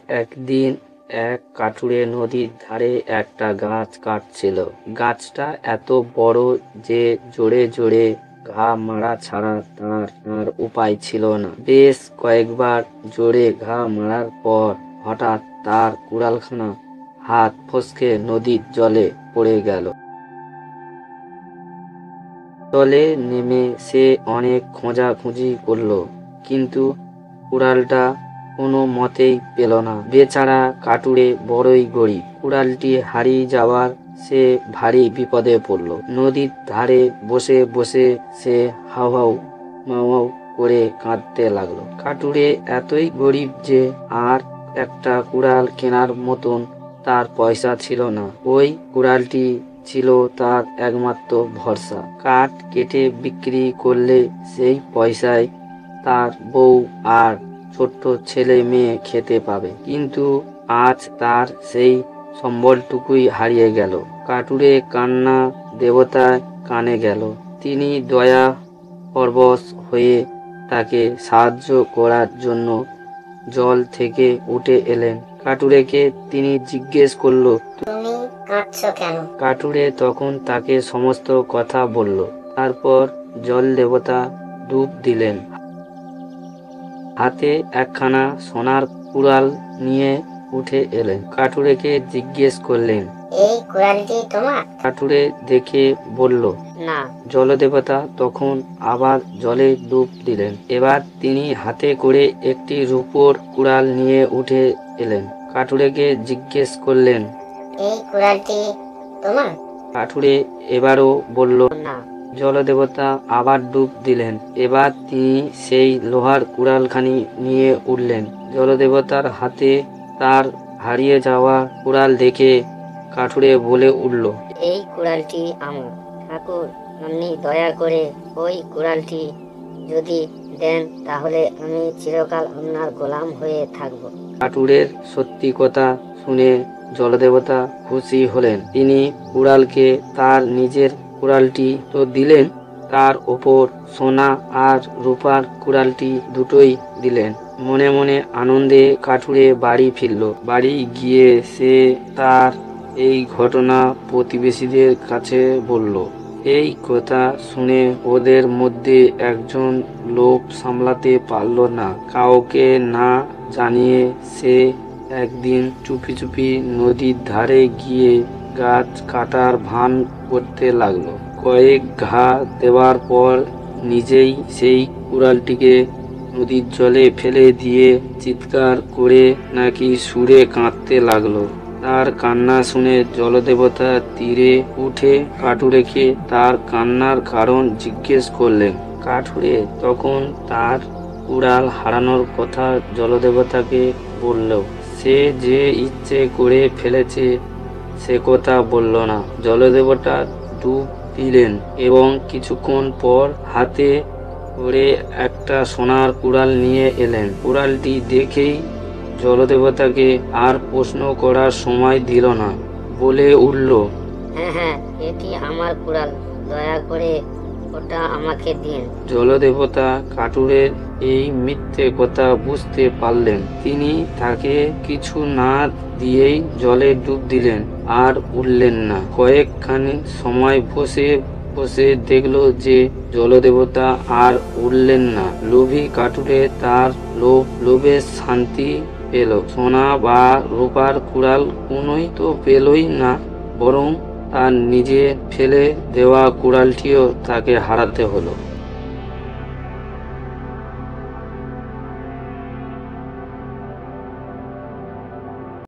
একদিন এক কাঠুরে নদীর ধারে একটা গাছ কাটছিল। গাছটা এত বড় যে জোরে জোরে ঘা মারা ছাড়া তার আর উপায় ছিল না। বেশ কয়েকবার জোরে ঘা মারার পর হঠাৎ তার কুড়ালখানা হাত ফসকে নদীর জলে পড়ে গেল। জলে নেমে সে অনেক খোঁজাখুঁজি করলো, কিন্তু কুড়ালটা কোনো মতেই পেল না। বেচারা কাঠুরে বড়ই গরিব। কুড়ালটি হারিয়ে যাওয়ার সে ভারী বিপদে পড়ল। নদীর ধারে বসে বসে সে হাউ হাউ মাউ মাউ করে কাঁদতে লাগলো। কাঠুরে এতই গরিব যে আর একটা কুড়াল কেনার মতন তার পয়সা ছিল না। ওই কুড়ালটি ছিল তার একমাত্র ভরসা। কাঠ কেটে বিক্রি করলে সেই পয়সায় তার বউ আর ছোট্ট ছেলে মেয়ে খেতে পাবে, কিন্তু আজ তার সেই সম্বলটুকুই হারিয়ে গেল। কাঠুরে কান্না দেবতার কানে গেল। তিনি দয়া পরবশ হয়ে তাকে সাহায্য করার জন্য জল থেকে উঠে এলেন। কাঠুরেকে তিনি জিজ্ঞেস করল, তুমি কাঁদছো কেন? কাঠুরে তখন তাকে সমস্ত কথা বলল। তারপর জল দেবতা ডুব দিলেন। হাতে একখানা সোনার কুড়াল নিয়ে উঠে এলেন। কাঠুরেকে জিজ্ঞেস করলেন, এই কুড়ালটি তোমার? কাঠুরে দেখে বলল, না। জলদেবতা তখন আবার জলে ডুব দিলেন। এবার তিনি হাতে করে একটি রূপোর কুড়াল নিয়ে উঠে এলেন। কাঠুরেকে জিজ্ঞেস করলেন, এই কুড়ালটি তোমার? কাঠুরে এবারও বলল না। জলদেবতা আবার ডুব দিলেন। এবার তিনি সেই লোহার কুড়ালখানি নিয়ে উঠলেন। জলদেবতার হাতে তার হারিয়ে যাওয়া কুড়াল দেখে কাঠুরে বলে উঠল, এই কুড়ালটি আমার। ঠাকুর, আপনি দয়া করে ওই কুড়ালটি যদি দেন তাহলে আমি চিরকাল আপনার গোলাম হয়ে থাকব। কাঠুরের সত্যি কথা শুনে জলদেবতা খুশি হলেন। তিনি কুড়ালকে তার নিজের কুড়ালটি তো দিলেন, তার ওপর সোনা আর রূপার কুড়ালটি দুটোই দিলেন। মনে মনে আনন্দে কাঠুরে বাড়ি ফিরল। বাড়ি গিয়ে সে তার এই ঘটনা প্রতিবেশীদের কাছে বলল। এই কথা শুনে ওদের মধ্যে একজন লোভ সামলাতে পারল না। কাউকে না জানিয়ে সে একদিন চুপি চুপি নদীর ধারে গিয়ে গাছ কাটার ভান করতে লাগলো। কয়েক ঘা দেওয়ার পর নিজেই সেই কুড়ালটিকে নদীর জলে ফেলে দিয়ে চিৎকার করে নাকি সুরে কাঁদতে লাগলো। তার কান্না শুনে জলদেবতা তীরে উঠে কাঠুরেকে তার কান্নার কারণ জিজ্ঞেস করলেন। কাঠুরে তখন তার কুড়াল হারানোর কথা জলদেবতাকে বলল। সে যে ইচ্ছে করে ফেলেছে সে কথা বলল না। জলদেবতা ডুব দিলেন এবং কিছুক্ষণ পর হাতে করে একটা সোনার কুড়াল নিয়ে এলেন। কুড়ালটি দেখেই জলদেবতাকে আর প্রশ্ন করার সময় দিল না, বলে উঠল, হ্যাঁ হ্যাঁ, এটি আমার কুড়াল, দয়া করে ওটা আমাকে দিন। জলদেবতা কাঠুরের এই মিথ্যে কথা বুঝতে পারলেন। তিনি তাকে কিছু না দিয়েই জলে ডুব দিলেন আর উঠলেন না। কয়েকখানি সময় বসে বসে দেখলো যে জলদেবতা আর উঠলেন না। লোভী কাঠুরে তার লোভের শান্তি পেল। সোনা বা রূপার কুড়াল কোনোই তো পেলই না, বরং তার নিজে ফেলে দেওয়া কুড়ালটিও তাকে হারাতে হলো।